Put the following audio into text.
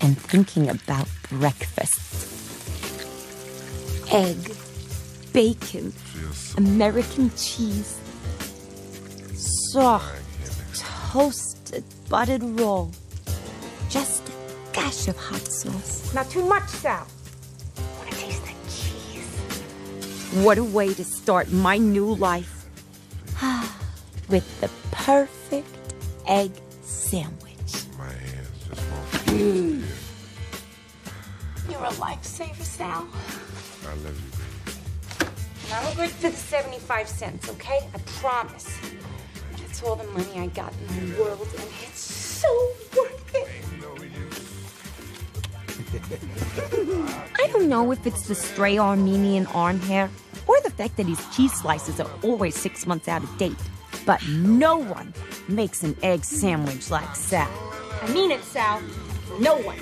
and thinking about breakfast. Egg, bacon, American cheese, soft, toasted, buttered roll. Just a dash of hot sauce. Not too much, Sal. Want to taste that cheese? What a way to start my new life. With the perfect egg sandwich. My hands just won't. You're a lifesaver, Sal. I love you, baby. And I'm good for the 75 cents, okay? I promise. That's all the money I got in the world, and it's so worth it. I don't know if it's the stray Armenian arm hair or the fact that his cheese slices are always 6 months out of date, but no one makes an egg sandwich like Sal. I mean it, Sal. No one.